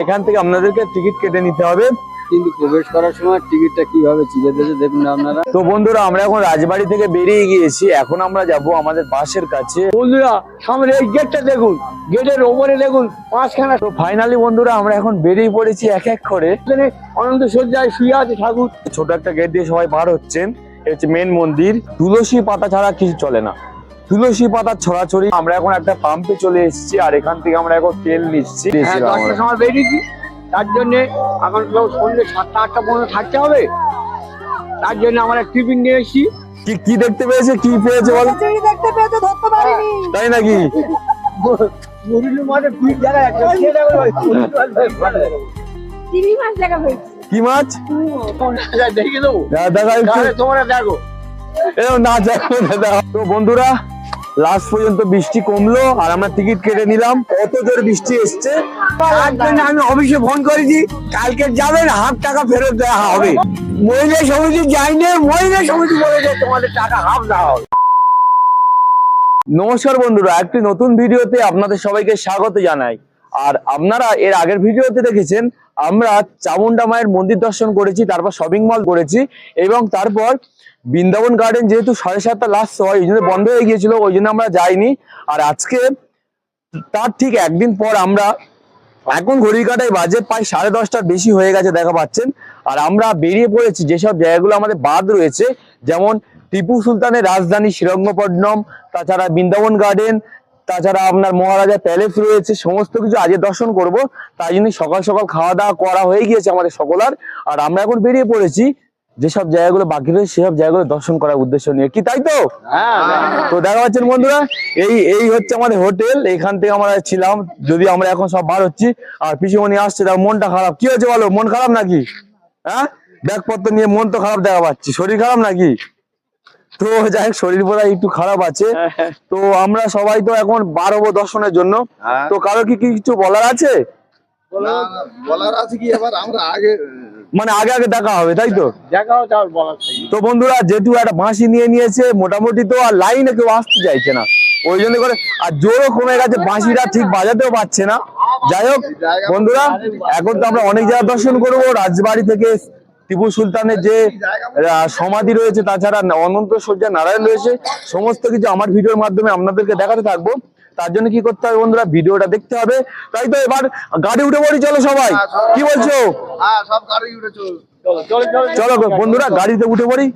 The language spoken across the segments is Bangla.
এখান থেকে আপনাদেরকে টিকিট কেটে নিতে হবে, কিন্তু প্রবেশ করার সময় টিকিটটা কিভাবে চিপে দিয়েছে দেখুন আপনারা। তো বন্ধুরা আমরা এখন রাজবাড়ি থেকে বেরিয়ে গিয়েছি, এখন আমরা যাব আমাদের বাসের কাছে। বন্ধুরা সামনে এই গেটটা দেখুন, গেটের ওপরে দেখুন পাঁচখানা। তো ফাইনালি বন্ধুরা আমরা এখন বেরিয়ে পড়েছি এক এক করে। অনন্ত সজ্জায় শুয়ে আছে ঠাকুর। ছোট একটা গেট দিয়ে সবাই বার হচ্ছেন, এটা হচ্ছে মেন মন্দির। তুলসী পাতা ছাড়া কিছু চলে না, তুলসী পাতা ছড়াছড়ি। আমরা এখন একটা পাম্পে চলে এসেছি, আর এখান থেকে আমরা এখন তেল নিচ্ছি। 10টার সময় বেরিয়েছি, তার জন্য এখন তো সন্ধ্যে 7টা-8টা পর্যন্ত থাকতে হবে। তার জন্য আমরা টিফিন নিয়ে এসেছি। কি কি দেখতে পেয়েছে, কি পেয়েছে বল? দেখতে পেয়েছে, ধরতে পারিনি। তাই নাকি? মুরুলি মাঠে দুই জায়গায় একটা চিংড়ি মাছ দেখা পেয়েছি। কি মাছ? দেখে দেবো, দাদা তোমরা দেখো। না দেখো দাদা। তো বন্ধুরা লাস্ট পর্যন্ত বৃষ্টি কমলো আর আমরা টিকিট কেটে নিলাম। কত জোরে বৃষ্টি এসছে, তার জন্য আমি অফিসে ফোন করেছি, কালকে যাবেন, হাফ টাকা ফেরত দেওয়া হবে। মহিলা সমিতি যায়নি, মহিলা সমিতি বলেছে তোমাদের টাকা হাফ দেওয়া হবে। নমস্কার বন্ধুরা, একটি নতুন ভিডিওতে আপনাদের সবাইকে স্বাগত জানাই। আর আপনারা এর আগের ভিডিওতে দেখেছেন আমরা চামুন্ডা মায়ের মন্দির দর্শন করেছি, তারপর শপিং মল করেছি, এবং তারপর বৃন্দাবন গার্ডেন যেহেতু 7:30 লাস্ট হয়, ওই জন্য বন্ধ হয়ে গিয়েছিল, ওই জন্য আমরা যাইনি। আর আজকে তার ঠিক একদিন পর আমরা, এখন ঘড়ির কাঁটায় বাজে প্রায় 10:30টার বেশি হয়ে গেছে দেখা পাচ্ছেন, আর আমরা বেরিয়ে পড়েছি যেসব জায়গাগুলো আমাদের বাদ রয়েছে, যেমন টিপু সুলতানের রাজধানী শ্রীরঙ্গপট্টনম, তাছাড়া বৃন্দাবন গার্ডেন, তাছাড়া আপনার মহারাজা প্যালেস রয়েছে, সমস্ত কিছু আজকে দর্শন করব। তাই জন্য সকাল সকাল খাওয়া দাওয়া করা হয়ে গিয়েছে আমাদের সকলার, আর আমরা এখন বেরিয়ে পড়েছি যেসব জায়গাগুলো বাকি রয়েছে সেসব জায়গাগুলো দর্শন করার উদ্দেশ্য নিয়ে। কি তাই তো? তো দেখা পাচ্ছেন বন্ধুরা, এই হচ্ছে আমাদের হোটেল, এখান থেকে আমরা ছিলাম, যদি আমরা এখন সব বার হচ্ছি। আর পিছুমনি আসছে, তার মনটা খারাপ। কি হয়েছে বলো, মন খারাপ নাকি? হ্যাঁ, ব্যাগপত্র নিয়ে মন তো খারাপ দেখা পাচ্ছি, শরীর খারাপ নাকি? তো যাই হোক, শরীর বোধ একটু খারাপ আছে। তো আমরা সবাই তো এখন বার হবো দর্শনের জন্য। তো কারো কি কিছু বলার আছে? বলার আছে কি, এবার আমরা আগে মানে আগে আগে দেখা হবে, তাই তো? দেখাও তার বলার থেকে। তো বন্ধুরা যেহেতু একটা বাঁশি নিয়ে নিয়েছে মোটামুটি, তো আর লাইনে কেউ আসতে চাইছে না, ওই জন্য করে, আর জোরও কমে গেছে, বাঁশিটা ঠিক বাজাতেও পারছে না। যাই হোক বন্ধুরা, এখন তো আমরা অনেক জায়গা দর্শন করবো। রাজবাড়ি থেকে টিপু সুলতানের যে সমাধি রয়েছে, তাছাড়া অনন্ত শয্যা নারায়ণ রয়েছে, সমস্ত কিছু আমার ভিডিওর মাধ্যমে আপনাদেরকে দেখাতে থাকবো। তার জন্য কি করতে হবে বন্ধুরা, ভিডিওটা দেখতে হবে। তাই তো এবার গাড়ি উঠে পড়ি, চলো সবাই, কি বলছো? হ্যাঁ, সব গাড়ি উঠে চলো বন্ধুরা গাড়িতে উঠে পড়ি।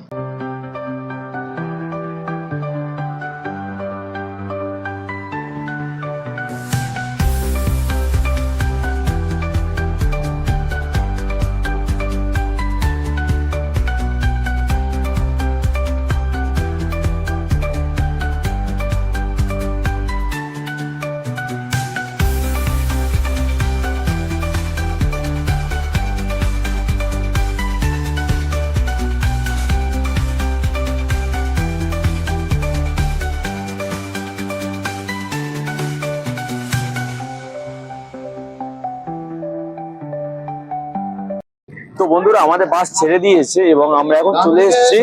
তো বন্ধুরা আমাদের বাস ছেড়ে দিয়েছে এবং আমরা এখন চলে এসেছি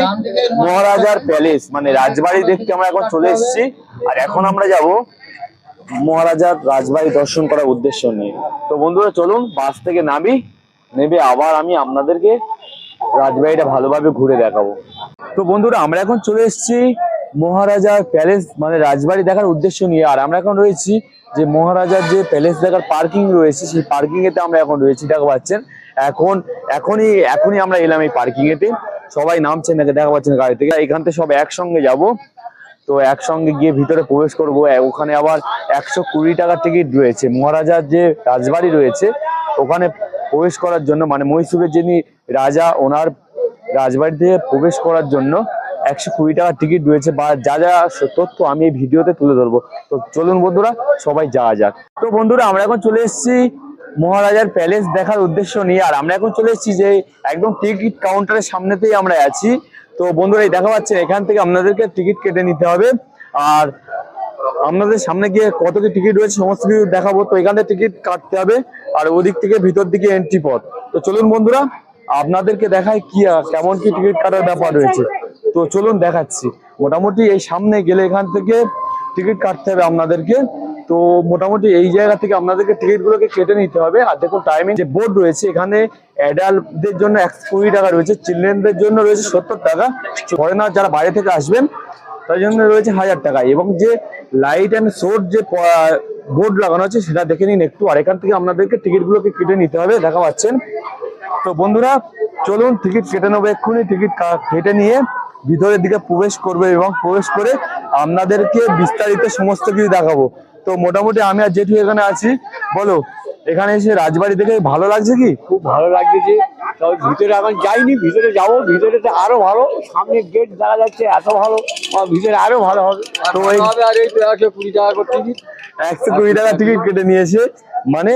মহারাজার প্যালেস, মানে রাজবাড়ি দেখতে আমরা এখন চলে এসেছি। আর এখন আমরা যাব মহারাজার রাজবাড়ি দর্শন করার উদ্দেশ্য নিয়ে। তো বন্ধুরা চলুন বাস থেকে নেবে আবার আমি আপনাদেরকে রাজবাড়িটা ভালোভাবে ঘুরে দেখাবো। তো বন্ধুরা আমরা এখন চলে এসেছি মহারাজার প্যালেস, মানে রাজবাড়ি দেখার উদ্দেশ্য নিয়ে। আর আমরা এখন রয়েছি যে মহারাজার যে প্যালেস দেখার পার্কিং রয়েছে, সেই পার্কিং এতে আমরা এখন রয়েছি, দেখা পাচ্ছেন। এখনই আমরা এলাম এই পার্কিং এতে, সবাই নামছেন, দেখা পাচ্ছেন গাড়ি থেকে। এখান থেকে সব একসঙ্গে যাব, তো একসঙ্গে গিয়ে ভিতরে প্রবেশ করব। ওখানে আবার 120 টাকার টিকিট রয়েছে। মহারাজার যে রাজবাড়ি রয়েছে ওখানে প্রবেশ করার জন্য, মানে মহীশূরের যিনি রাজা, ওনার রাজবাড়ি থেকে প্রবেশ করার জন্য 120 টাকার টিকিট রয়েছে। বা যা যা তথ্য আমি এই ভিডিওতে তুলে ধরবো। তো চলুন বন্ধুরা সবাই যাওয়া যাক। তো বন্ধুরা আমরা এখন চলে এসেছি মহারাজার প্যালেস দেখার উদ্দেশ্য নিয়ে। আর আমরা এখন চলে এসেছি যে একদম টিকিট কাউন্টারের সামনেতেই আমরা আছি। তো বন্ধুরা এই দেখা পাচ্ছেন, এখান থেকে আপনাদেরকে টিকিট কেটে নিতে হবে। আর আপনাদের সামনে গিয়ে কত কি টিকিট রয়েছে সমস্ত কিছু দেখাবো। তো এখান থেকে টিকিট কাটতে হবে, আর ওদিক থেকে ভিতর দিকে এন্ট্রি পথ। তো চলুন বন্ধুরা আপনাদেরকে দেখাই কেমন কি টিকিট কাটার ব্যাপার রয়েছে। তো চলুন দেখাচ্ছি। মোটামুটি এই সামনে গেলে এখান থেকে টিকিট কাটতে হবে আপনাদেরকে। তো তো মোটামুটি এই জায়গা থেকে আপনাদেরকে টিকিট গুলোকে কেটে নিতে হবে। আর দেখুন টাইমিং যে বোর্ড রয়েছে, এখানে অ্যাডাল্টদের জন্য 120 টাকা রয়েছে, চিলড্রেনদের জন্য রয়েছে 70 টাকা, ফরেনার যারা বাইরে থেকে আসবেন তার জন্য রয়েছে 1000 টাকা। এবং যে লাইট অ্যান্ড শোর যে বোর্ড লাগানো আছে সেটা দেখে নিন একটু। আর এখান থেকে আপনাদেরকে টিকিট গুলোকে কেটে নিতে হবে, দেখা পাচ্ছেন। তো বন্ধুরা চলুন টিকিট কেটে নেবো এক্ষুনি। টিকিট কেটে নিয়ে ভিতরের দিকে প্রবেশ করবে এবং প্রবেশ করে আপনাদেরকে বিস্তারিত সমস্ত কিছু দেখাবো। তো মোটামুটি আমি আর জেঠু এখানে আছি। বলো, এখানে এসে রাজবাড়ি দেখে ভালো লাগছে কি? খুব ভালো লাগতেছে। তবে ভিতরে এখন যাইনি, ভিতরে যাবো। ভিতরে তো আরো ভালো, সামনে গেট দেখা যাচ্ছে, এত ভালো, আর ভিতরে আরো ভালো হবে। তো এই আর এই তো 120 টাকা করে টিকিট, 120 টাকা টিকিট কেটে নিয়েছে। মানে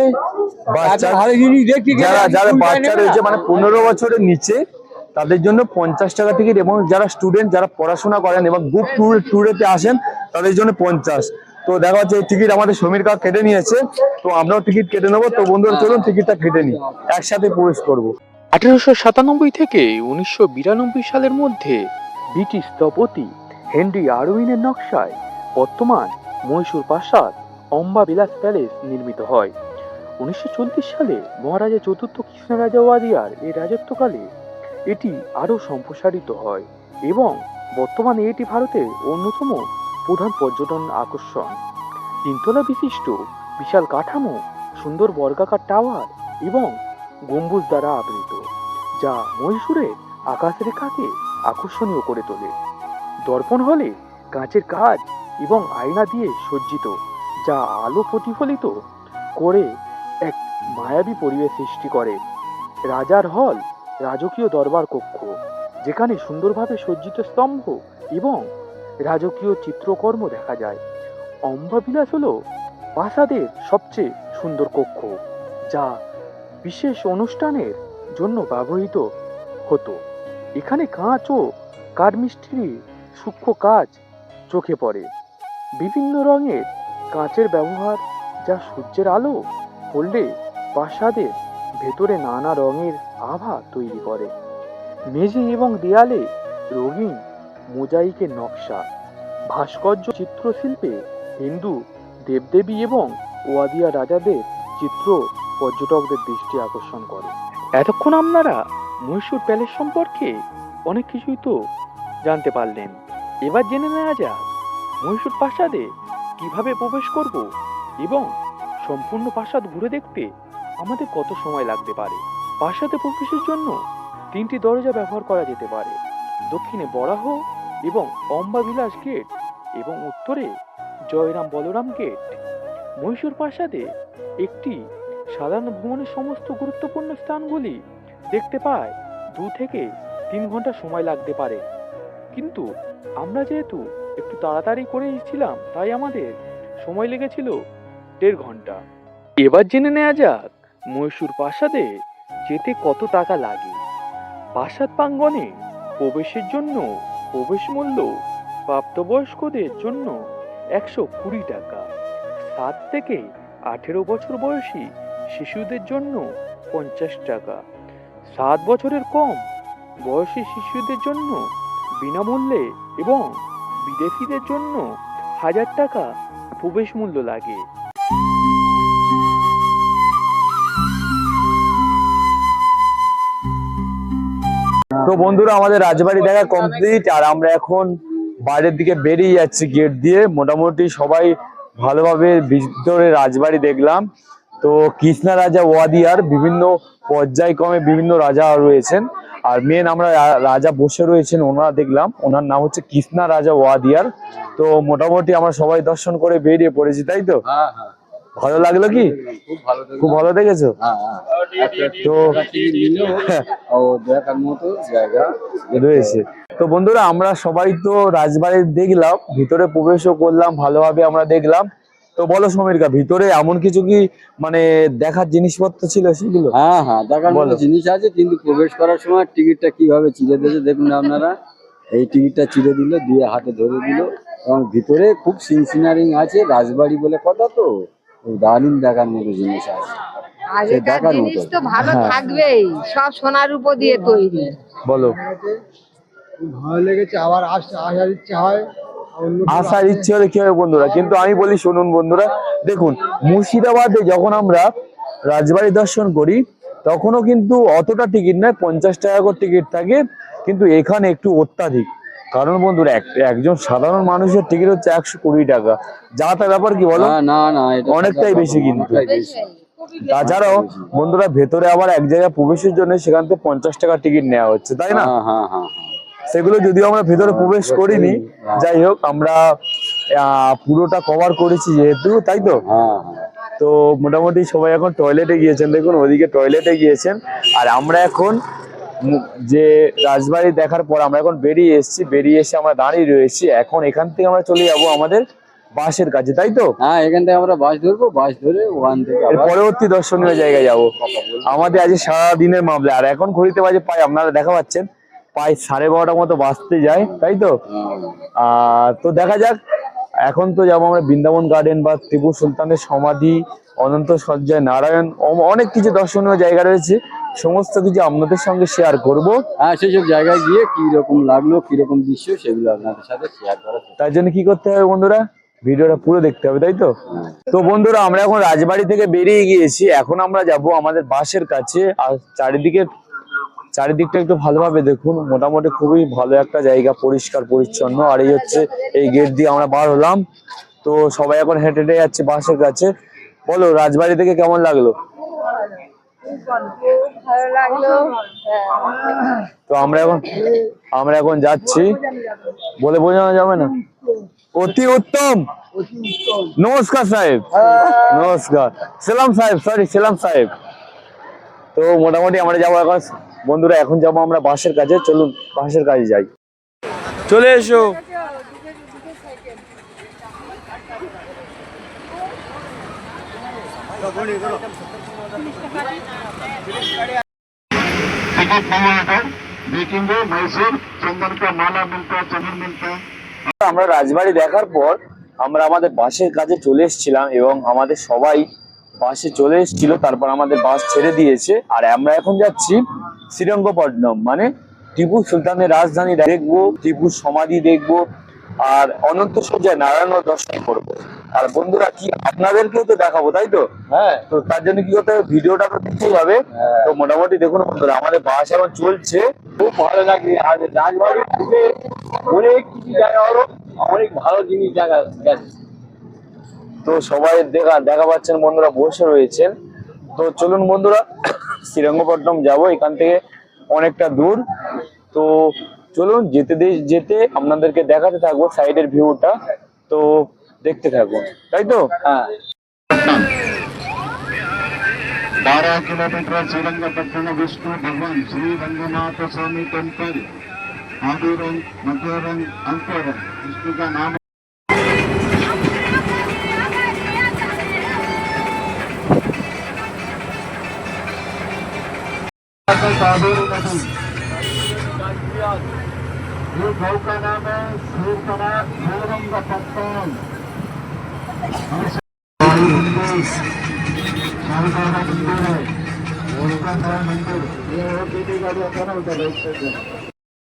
বাচ্চা ভালো জিনিস দেখছি। যারা যারা বাচ্চা রয়েছে মানে 15 বছরের নিচে তাদের জন্য 50 টাকা টিকিট, এবং যারা স্টুডেন্ট যারা পড়াশোনা করেন এবং গ্রুপ ট্যুরেতে আসেন তাদের জন্য 50। তো দেখা যাচ্ছে এই টিকিট আমাদের সমীর কাকা কেটে নিয়েছে, তো আমরাও টিকিট কেটে নেবো। তো বন্ধুরা চলুন টিকিটটা কেটে নিই, একসাথে প্রবেশ করবো। 1897 থেকে 1992 সালের মধ্যে ব্রিটিশ স্থপতি হেনরি আরউইনের নকশায় বর্তমান মহীশূর প্রাসাদ অম্বা বিলাস প্যালেস নির্মিত হয়। 1940 সালে মহারাজা চতুর্থ কৃষ্ণরাজা ওয়াদিয়ার এই রাজত্বকালে এটি আরও সম্প্রসারিত হয় এবং বর্তমানে এটি ভারতের অন্যতম প্রধান পর্যটন আকর্ষণ। 3 তলা বিশিষ্ট বিশাল কাঠামো, সুন্দর বর্গাকার টাওয়ার এবং গম্বুজ দ্বারা আবৃত, যা মহীশূরের আকাশরেখাকে আকর্ষণীয় করে তোলে। দর্পণ হলে কাঁচের কাজ এবং আয়না দিয়ে সজ্জিত, যা আলো প্রতিফলিত করে এক মায়াবী পরিবেশ সৃষ্টি করে। রাজার হল রাজকীয় দরবার কক্ষ, যেখানে সুন্দরভাবে সজ্জিত স্তম্ভ এবং রাজকীয় চিত্রকর্ম দেখা যায়। অম্বাবিলাস হল প্রাসাদের সবচেয়ে সুন্দর কক্ষ, যা বিশেষ অনুষ্ঠানের জন্য ব্যবহৃত হতো। এখানে কাঁচ ও কাঠমিস্ত্রির সূক্ষ্ম কাজ চোখে পড়ে। বিভিন্ন রঙের কাঁচের ব্যবহার, যা সূর্যের আলো পড়লে প্রাসাদের ভেতরে নানা রঙের আভা তৈরি করে। মেঝে এবং দেয়ালে রঙিন মোজাইকের নকশা, ভাস্কর্য চিত্রশিল্পে হিন্দু দেবদেবী এবং ওয়াদিয়া রাজাদের চিত্র পর্যটকদের দৃষ্টি আকর্ষণ করে। এতক্ষণ আপনারা মহীশূর প্যালেস সম্পর্কে অনেক কিছুই তো জানতে পারলেন। এবার জেনে নেওয়া যাক মহীশূর প্রাসাদে কিভাবে প্রবেশ করব এবং সম্পূর্ণ প্রাসাদ ঘুরে দেখতে আমাদের কত সময় লাগতে পারে। প্রাসাদে প্রবেশের জন্য 3টি দরজা ব্যবহার করা যেতে পারে। দক্ষিণে বরাহ এবং অম্বাবিলাস গেট এবং উত্তরে জয়রাম বলরাম গেট। মহীশূর প্রাসাদে একটি সাধারণ ভ্রমণের সমস্ত গুরুত্বপূর্ণ স্থানগুলি দেখতে পায় 2 থেকে 3 ঘন্টা সময় লাগতে পারে, কিন্তু আমরা যেহেতু একটু তাড়াতাড়ি করে এসেছিলাম তাই আমাদের সময় লেগেছিল 1.5 ঘন্টা। এবার জেনে নেওয়া যাক মহীশূর প্রাসাদে যেতে কত টাকা লাগে। প্রাসাদ প্রাঙ্গণে প্রবেশের জন্য প্রবেশ মূল্য প্রাপ্তবয়স্কদের জন্য 120 টাকা, 7 থেকে 18 বছর বয়সী শিশুদের জন্য 50 টাকা, 7 বছরের কম বয়সী শিশুদের জন্য বিনামূল্যে এবং বিদেশিদের জন্য 1000 টাকা প্রবেশ মূল্য লাগে। তো বন্ধুরা আমাদের রাজবাড়ি দেখা কমপ্লিট, আর আমরা এখন বাইরের দিকে বেরিয়ে যাচ্ছি গেট দিয়ে। মোটামুটি সবাই ভালোভাবে ভিতরে রাজবাড়ি দেখলাম। তো কৃষ্ণা রাজা ওয়াদিয়ার বিভিন্ন পর্যায়ক্রমে বিভিন্ন রাজা রয়েছেন, আর মেন আমরা রাজা বসে রয়েছেন ওনারা দেখলাম, ওনার নাম হচ্ছে কৃষ্ণা রাজা ওয়াদিয়ার। তো মোটামুটি আমরা সবাই দর্শন করে বেরিয়ে পড়েছি, তাই তো? হ্যাঁ হ্যাঁ, ভালো লাগলো কি? খুব ভালো, খুব ভালো দেখেছো? হ্যাঁ হ্যাঁ। তো ও দেখার মতো জায়গা রয়েছে। তো বন্ধুরা আমরা সবাই তো রাজবাড়ি দেখলাম, ভিতরে প্রবেশও করলাম, ভালোভাবে আমরা দেখলাম। তো বলো সমীরকা, ভিতরে এমন কিছু কি মানে দেখার জিনিসপত্র ছিল সেগুলো? হ্যাঁ হ্যাঁ, দেখার মতো বলো। জিনিস আছে, কিন্তু প্রবেশ করার সময় টিকিটটা কিভাবে চিড়ে দিয়েছে দেখুন আপনারা। এই টিকিটটা চিড়ে দিল, দিয়ে হাতে ধরে দিল, এবং ভিতরে খুব সিনসিনারিং আছে। রাজবাড়ি বলে কথা তো, দারুণ দেখার মতো জিনিস আছে। আগেকার দেখার জিনিস মতো। তো ভালো হ্যাঁ। থাকবেই, সব সোনার উপর দিয়ে তৈরি। বলো। খুব ভালো লেগেছে, আবার আসার ইচ্ছা হয়। আসার ইচ্ছে হলে কি হবে বন্ধুরা, কিন্তু আমি বলি শুনুন বন্ধুরা, দেখুন মুর্শিদাবাদে যখন আমরা রাজবাড়ি দর্শন করি তখনও কিন্তু অতটা টিকিট নয়, 50 টাকা করে টিকিট থাকে, কিন্তু এখানে একটু অত্যাধিক। কারণ বন্ধুরা একজন সাধারণ মানুষের টিকিট হচ্ছে 120 টাকা, যা তা ব্যাপার কি বলো, না না এটা অনেকটাই বেশি কিন্তু। অনেকটাই বেশি। তাছাড়াও বন্ধুরা ভেতরে আবার এক জায়গায় প্রবেশের জন্য সেখান থেকে 50 টাকা টিকিট নেওয়া হচ্ছে, তাই না? হ্যাঁ হ্যাঁ হ্যাঁ সেগুলো যদিও আমরা ভেতরে প্রবেশ করিনি, যাই হোক আমরা পুরোটা কভার করেছি যেহেতু, তাই তো? হ্যাঁ। তো মোটামুটি সবাই এখন টয়লেটে গিয়েছেন, দেখুন ওদিকে টয়লেটে গিয়েছেন। আর আমরা এখন যে রাজবাড়ি দেখার পর আমরা এখন বেরিয়ে এসেছি, বেরিয়ে এসে আমরা দাঁড়িয়ে রয়েছি। এখন এখান থেকে আমরা চলে যাবো আমাদের বাসের কাছে, তাই তো? হ্যাঁ এখান থেকে আমরা বাস ধরবো, বাস ধরে ওখান থেকে এর পরবর্তী দর্শনীয় জায়গায় যাব। আমাদের আজ সারাদিনের মামলা। আর এখন ঘড়িতে বাজে প্রায়, আপনারা দেখা পাচ্ছেন প্রায় 12:30 মতো বাজতে যায়, তাই তো? তো দেখা যাক, এখন তো যাবো আমরা বৃন্দাবন গার্ডেন বা টিপু সুলতানের সমাধি, অনন্ত সজ্জায় নারায়ণ, অনেক কিছু দর্শনীয় জায়গা রয়েছে, সমস্ত কিছু আপনাদের সঙ্গে শেয়ার করব। হ্যাঁ সেসব জায়গায় গিয়ে কি রকম লাগলো, কি রকম দৃশ্য, সেগুলো আপনাদের সাথে শেয়ার করা। তার জন্য কি করতে হবে বন্ধুরা, ভিডিওটা পুরো দেখতে হবে, তাই তো? তো বন্ধুরা আমরা এখন রাজবাড়ি থেকে বেরিয়ে গিয়েছি, এখন আমরা যাব আমাদের বাসের কাছে। আর চারিদিকটা একটু ভালোভাবে দেখুন, মোটামুটি খুবই ভালো একটা জায়গা, পরিষ্কার পরিচ্ছন্ন। আর এই হচ্ছে এই গেট দিয়ে আমরা বার হলাম। তো সবাই এখন হেঁটে হেঁটে যাচ্ছে বাসের কাছে। বলো রাজবাড়ি থেকে কেমন লাগলো? ভালো লাগলো। তো আমরা এখন যাচ্ছি, বলে বোঝানো যাবে না। অতি উত্তম, নমস্কার সাহেব, নমস্কার, সেলাম সাহেব, সরি সেলাম সাহেব। তো মোটামুটি আমরা যাবো এখন বন্ধুরা, এখন যাবো আমরা বাসের কাছে। চলুন বাসের কাছে যাই, চলে এসো। देखेंगे मैसूर चंदन का माला मिलता है, चंदन मिलता है। আমরা রাজবাড়ি দেখার পর আমরা আমাদের বাসের কাছে চলে এসেছিলাম এবং আমাদের সবাই বাসে চলে এসেছিল। তারপর আমাদের বাস ছেড়ে দিয়েছে, আর আমরা এখন যাচ্ছি শ্রীরঙ্গপট্টনম, মানে টিপু সুলতানের রাজধানী দেখবো, টিপুর সমাধি দেখবো, আর অনন্ত সজ্জায় নারায়ণ দর্শন করবো। আর বন্ধুরা কি আপনাদেরকেও তো দেখাবো, তাই তো? হ্যাঁ তো তার জন্য কি করতে হবে, ভিডিওটা তো দেখতেই হবে। তো মোটামুটি দেখুন বন্ধুরা, আমাদের বাস এখন চলছে, খুব ভালো লাগছে। আর রাজবাড়ি থেকে অনেক কিছু জায়গা হলো, অনেক ভালো জিনিস দেখা গেছে। তো সবাই দেখা পাচ্ছেন বন্ধুরা, বসে রয়েছেন। তো চলুন বন্ধুরা শ্রীরঙ্গপট্টনম যাব, এখান থেকে অনেকটা দূর। তো চলুন যেতে আপনাদেরকে দেখাতে থাকবো সাইডের ভিউটা, তো দেখতে থাকুন, তাই তো? হ্যাঁ 12 किलोमीटर श्रीरंगपट्टनम विष्णु भगवान श्री रंगनाथ स्वामी टेम्पल, आदि रंग, मध्य रंग, अंत रंग, विष्णु का नाम। कावेरी नदी, ये गाँव का नाम है श्रीरंगपट्टनम।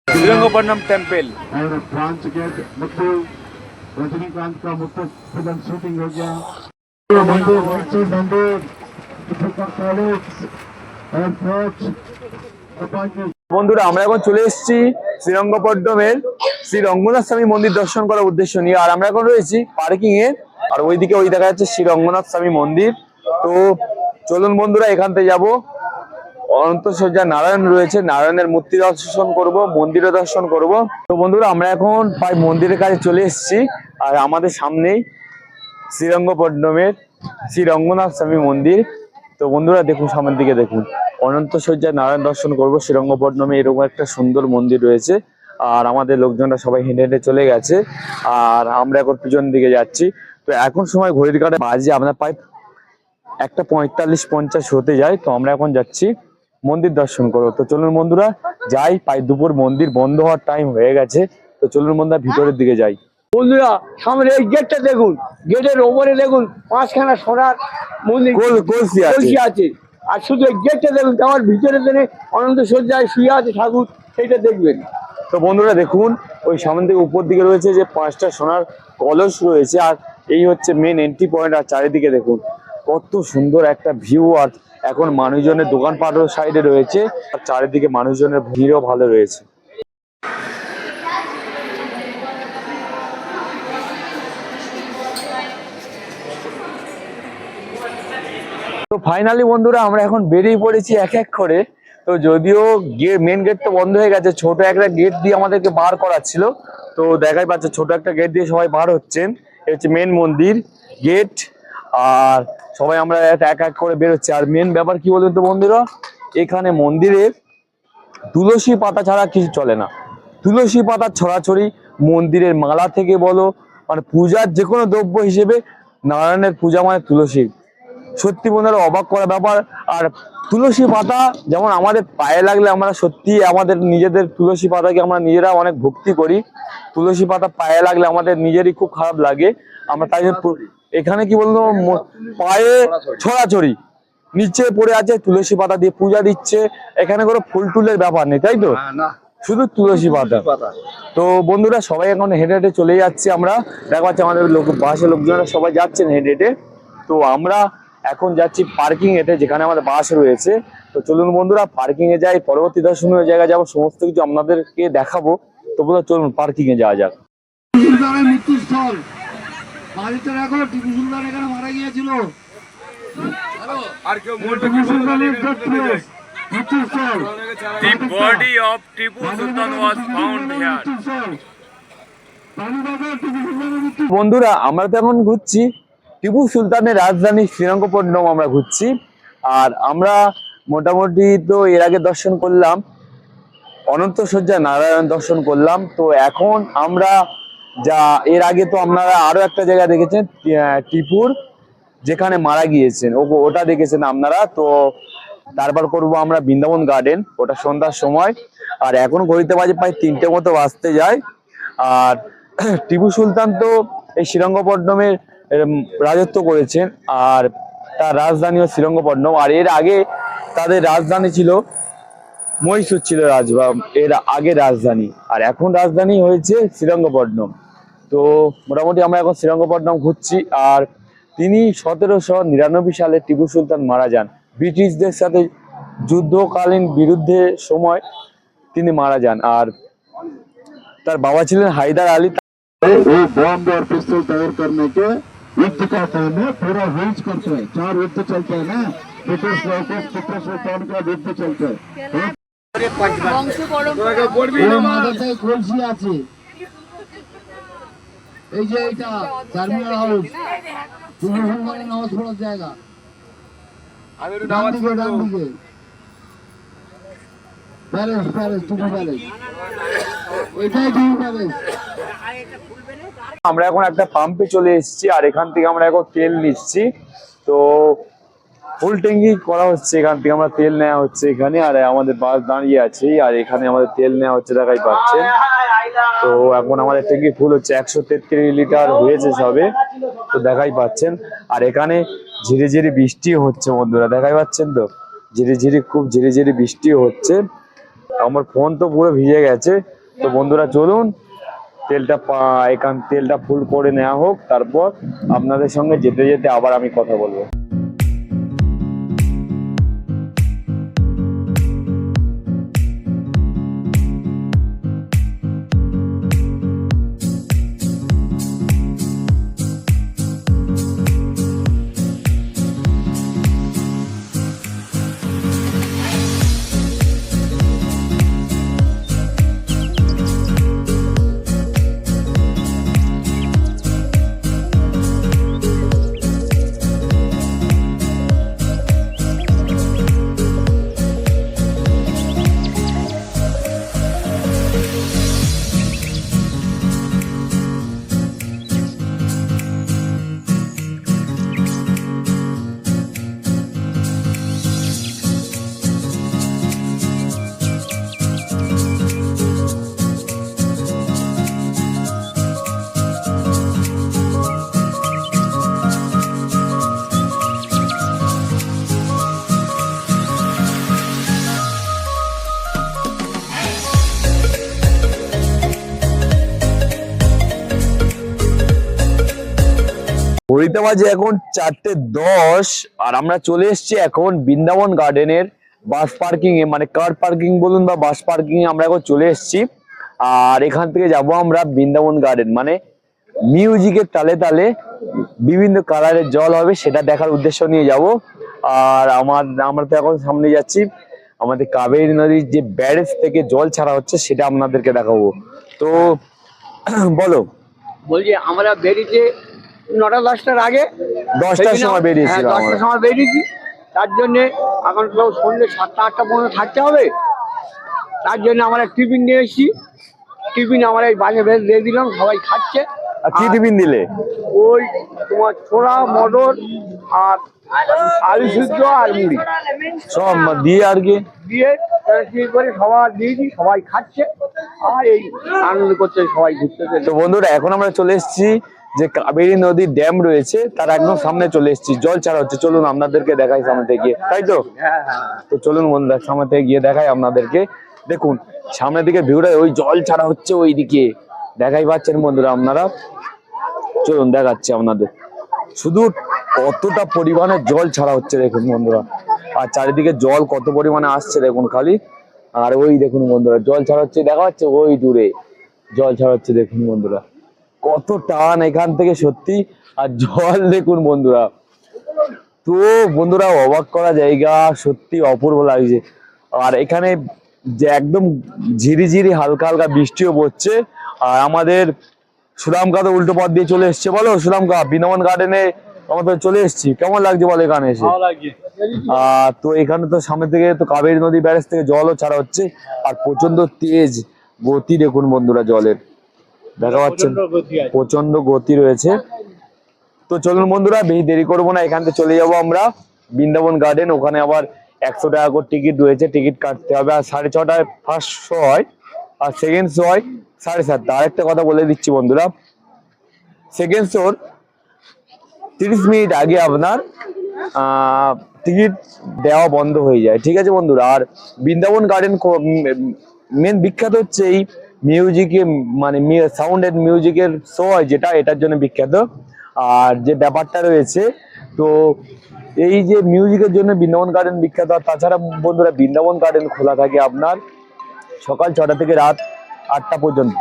শ্রীরঙ্গপট্টনম টেম্পল और फ्रांस गेट मुट्टू, रजनीकांत का मुट्टू फिल्म शूटिंग हो गया। मंदिर मंदिर कॉलेज एयरपोर्ट। বন্ধুরা আমরা এখন চলে এসেছি শ্রীরঙ্গপট্টনমের শ্রী রঙ্গনাথ স্বামী মন্দির দর্শন করার উদ্দেশ্য নিয়ে। আর আমরা এখন রয়েছি পার্কিং এ, আর ওইদিকে ওই দেখা যাচ্ছে শ্রী রঙ্গনাথ স্বামী মন্দির। তো চলুন বন্ধুরা এখান থেকে যাবো, অনন্ত সজ্জা নারায়ণ রয়েছে, নারায়ণের মূর্তি দর্শন করব, মন্দিরে দর্শন করব। তো বন্ধুরা আমরা এখন প্রায় মন্দিরের কাছে চলে এসেছি, আর আমাদের সামনেই শ্রীরঙ্গপট্টনমের শ্রী রঙ্গনাথ স্বামী মন্দির। তো বন্ধুরা দেখুন, সামনের দিকে দেখুন, অনন্ত সজ্জায় নারায়ণ দর্শন করবো শ্রীরঙ্গপট্টনমে, এরকম একটা সুন্দর মন্দির রয়েছে। আর আমাদের লোকজনরা সবাই হেঁটে হেঁটে চলে গেছে, আর আমরা এখন পিছন দিকে যাচ্ছি। তো এখন সময় ঘড়ির কাঁটায় বাজে আমরা প্রায় 1:45-50 হতে যায়। তো আমরা এখন যাচ্ছি মন্দির দর্শন করবো। তো চলুন বন্ধুরা যাই, প্রায় দুপুর, মন্দির বন্ধ হওয়ার টাইম হয়ে গেছে। তো চলুন বন্ধুরা ভিতরের দিকে যাই। বন্ধুরা সামনে এই গেটটা দেখুন, গেটের ওপরে দেখুন 5খানা সোনার মন্দির কলসি আছে। কলসি আছে। আর শুধু এই গেটটা দেখুন, আমার ভিতরে দেনে অনন্ত সজ্জায় শুয়ে আছে ঠাকুর, সেইটা দেখবেন। তো বন্ধুরা দেখুন, ওই সামনে থেকে উপর দিকে রয়েছে যে 5টা সোনার কলস রয়েছে, আর এই হচ্ছে মেন এন্ট্রি পয়েন্ট। আর চারিদিকে দেখুন কত সুন্দর একটা ভিউ, আর এখন মানুষজনের দোকানপাটও সাইডে রয়েছে, আর চারিদিকে মানুষজনের ভিড়ও ভালো রয়েছে। তো ফাইনালি বন্ধুরা আমরা এখন বেরিয়ে পড়েছি এক এক করে। তো যদিও মেন গেট তো বন্ধ হয়ে গেছে, ছোট একটা গেট দিয়ে আমাদেরকে বার করাচ্ছিল। তো দেখাই পাচ্ছে ছোট একটা গেট দিয়ে সবাই বার হচ্ছেন, এটা হচ্ছে মেন মন্দির গেট। আর সবাই আমরা এক এক করে বেরোচ্ছি। আর মেন ব্যাপার কি বলুন তো বন্ধুরা, এখানে মন্দিরে তুলসী পাতা ছাড়া কিছু চলে না। তুলসী পাতা ছড়াছড়ি, মন্দিরের মালা থেকে বলো, মানে পূজার যে কোনো দ্রব্য হিসেবে নারায়ণের পূজা মানে তুলসী। সত্যি বন্ধুরা অবাক করা ব্যাপার। আর তুলসী পাতা যেমন আমাদের পায়ে লাগলে আমরা সত্যি আমাদের নিজেদের তুলসী পাতাকে আমরা নিজেরা অনেক ভক্তি করি, তুলসী পাতা পায়ে লাগলে আমাদের নিজেরই খুব খারাপ লাগে। আমরা তাই জন্য এখানে কি বলতো পায়ে ছড়াছড়ি, নিচে পড়ে আছে তুলসী পাতা দিয়ে পূজা দিচ্ছে। এখানে কোনো ফুল টুলের ব্যাপার নেই, তাই তো, শুধু তুলসী পাতা। তো বন্ধুরা সবাই এখন হেঁটে হেঁটে চলে যাচ্ছে। আমরা দেখা পাচ্ছি আমাদের বাসের লোকজনেরা সবাই যাচ্ছেন হেঁটে হেঁটে। তো আমরা এখন যাচ্ছি পার্কিং এতে, যেখানে আমাদের বাস রয়েছে। তো চলুন বন্ধুরা পার্কিং এ যাই, পরবর্তী দর্শনীয় জায়গায় যাবো, সমস্ত কিছু আপনাদেরকে দেখাবো। তো বন্ধুরা চলুন পার্কিং এ যাওয়া যাক। মৃত্যুস্থল বাড়িতে রাখো, টিপু সুলতান এখানে মারা গিয়েছিল। The body of Tipu Sultan was found here. বন্ধুরা আমরা তো এখন ঘুরছি টিপু সুলতানের রাজধানী শ্রীরঙ্গপট্টনম আমরা ঘুরছি। আর আমরা মোটামুটি তো এর আগে দর্শন করলাম অনন্ত শয্যা নারায়ণ দর্শন করলাম। তো এখন আমরা যা এর আগে তো আপনারা আরো একটা জায়গা দেখেছেন টিপুর যেখানে মারা গিয়েছেন, ওটা দেখেছেন আপনারা। তো তারপর করব আমরা বৃন্দাবন গার্ডেন, ওটা সন্ধ্যার সময়। আর এখন ঘড়িতে বাজে প্রায় 3টে মতো বাজতে যায়। আর টিপু সুলতান তো এই শ্রীরঙ্গপট্টনমের রাজত্ব করেছেন, আর তার রাজধানীও শ্রীরঙ্গপট্টনম। আর এর আগে তাদের রাজধানী ছিল মহীশূর, ছিল এর আগে রাজধানী। আর এখন রাজধানী হয়েছে শ্রীরঙ্গপট্টনম। তো মোটামুটি আমরা এখন শ্রীরঙ্গপট্টনম ঘুরছি। আর তিনি 1799 সালে টিপু সুলতান মারা যান, ব্রিটিশদের সাথে যুদ্ধকালীন বিরুদ্ধে সময় তিনি মারা যান। আর তার বাবা ছিলেন হায়দার আলী। वो बॉम्ब और पिस्तौल तैयार करने के युद्ध का टाइम है, पूरा रूल्स करते हैं। 4 युद्ध चलते हैं ना, ब्रिटिश टिपू सुल्तान का युद्ध चलते हैं। কলসি আছে, এই যে এটা টার্মিনাল হাউস, টিপু সুলতানের নামাজ পড়ার জায়গা। ডান দিকে প্যালেস টিপু প্যালেস, এটাই টিপু প্যালেস। আমরা এখন একটা পাম্পে চলে এসেছি, আর এখান থেকে আমরা এখন তেল নিচ্ছি। তো ফুল ট্যাঙ্কি করা হচ্ছে, এখান থেকে আমরা তেল নেওয়া হচ্ছে এখানে। আর আমাদের বাস দাঁড়িয়ে আছে, আর এখানে আমাদের তেল নেওয়া হচ্ছে, দেখাই পাচ্ছেন। তো এখন আমাদের ট্যাঙ্কি ফুল হচ্ছে, 133 লিটার হয়েছে সবে, তো দেখাই পাচ্ছেন। আর এখানে ঝিরি ঝিরি বৃষ্টি হচ্ছে বন্ধুরা, দেখাই পাচ্ছেন তো, ঝিরি ঝিরি খুব ঝিরি ঝিরি বৃষ্টি হচ্ছে। আমার ফোন তো পুরো ভিজে গেছে। তো বন্ধুরা চলুন তেলটা ফুল করে নেওয়া হোক, তারপর আপনাদের সঙ্গে যেতে যেতে আবার আমি কথা বলবো। ঘড়িতে বাজে এখন 4:10 আর আমরা চলে এসেছি এখন বৃন্দাবন গার্ডেনের বাস পার্কিং এ, মানে কার পার্কিং বলুন বা বাস পার্কিং এ আমরা এখন চলে এসেছি। আর এখান থেকে যাব আমরা বৃন্দাবন গার্ডেন, মানে মিউজিকের তালে তালে বিভিন্ন কালারের জল হবে সেটা দেখার উদ্দেশ্য নিয়ে যাব। আর আমরা তো এখন সামনে যাচ্ছি, আমাদের কাবেরী নদীর যে ব্যারেজ থেকে জল ছাড়া হচ্ছে সেটা আপনাদেরকে দেখাবো। তো বলো। বলছি আমরা বেরিয়েছি 9টা-10টার আগে, 10টার সময় বেরিয়েছিলাম আমরা। 10টার সময় বেরিয়েছি, তার জন্যে এখন তো সন্ধ্যে 7টা-8টা পর্যন্ত থাকতে হবে। তার জন্য আমরা টিফিন নিয়ে এসেছি। টিফিন আমরা এই বাসে বেশ দিয়ে দিলাম, সবাই খাচ্ছে। আর কি টিফিন দিলে? ওই তোমার ছোলা, মটর আর আলু সিদ্ধ আর মুড়ি সব দিয়ে আর কি দিয়ে ঠিক করে সবার দিয়েছি, সবাই খাচ্ছে আর এই আনন্দ করছে, সবাই ঘুরতেছে। তো বন্ধুরা এখন আমরা চলে এসেছি যে কাবেরী নদীর ড্যাম রয়েছে তার একদম সামনে চলে এসেছি, জল ছাড়া হচ্ছে। চলুন আপনাদেরকে দেখাই সামনে থেকে গিয়ে, তাই তো? তো চলুন বন্ধুরা সামনে থেকে গিয়ে দেখাই আপনাদেরকে। দেখুন সামনের দিকে ভিউটা, ওই জল ছাড়া হচ্ছে ওই দিকে, দেখাই পাচ্ছেন বন্ধুরা আপনারা। চলুন দেখাচ্ছি আপনাদের শুধু কতটা পরিমাণে জল ছাড়া হচ্ছে দেখুন বন্ধুরা, আর চারিদিকে জল কত পরিমাণে আসছে দেখুন খালি। আর ওই দেখুন বন্ধুরা জল ছাড়া হচ্ছে, দেখা যাচ্ছে ওই দূরে জল ছাড়া হচ্ছে দেখুন বন্ধুরা, কত টান এখান থেকে সত্যি। আর জল দেখুন বন্ধুরা, তো বন্ধুরা অবাক করা জায়গা, সত্যি অপূর্ব লাগছে। আর এখানে যে একদম ঝিরিঝিরি হালকা হালকা বৃষ্টিও পড়ছে। আর আমাদের সুদামকা তো উল্টো পথ দিয়ে চলে এসছে। বলো সুদামকা, বৃন্দাবন গার্ডেনে আমাদের চলে এসেছি, কেমন লাগছে বলো এখানে এসে? তো এখানে তো সামনে থেকে তো কাবেরী নদী ব্যারেজ থেকে জলও ছাড়া হচ্ছে, আর প্রচন্ড তেজ গতি দেখুন বন্ধুরা জলের, দেখা পাচ্ছেন প্রচন্ড গতি রয়েছে। তো চলুন বন্ধুরা বেশি দেরি করবো না, এখান থেকে চলে যাবো আমরা বৃন্দাবন গার্ডেন। ওখানে আবার 100 টাকা করে টিকিট রয়েছে, টিকিট কাটতে হবে। আর 6:30টায় ফার্স্ট শো হয় আর সেকেন্ড শো হয় 7:30। আরেকটা কথা বলে দিচ্ছি বন্ধুরা, সেকেন্ড শোর 30 মিনিট আগে আপনার টিকিট দেওয়া বন্ধ হয়ে যায়, ঠিক আছে বন্ধুরা। আর বৃন্দাবন গার্ডেন মেন বিখ্যাত হচ্ছে এই মিউজিকে, মানে সাউন্ড এন্ড মিউজিকের শো হয় যেটা, এটার জন্য বিখ্যাত। আর যে ব্যাপারটা রয়েছে, তো এই যে মিউজিকের জন্য বৃন্দাবন গার্ডেন বিখ্যাত। আর তাছাড়া বন্ধুরা বৃন্দাবন গার্ডেন খোলা থাকে আপনার সকাল 6টা থেকে রাত 8টা পর্যন্ত।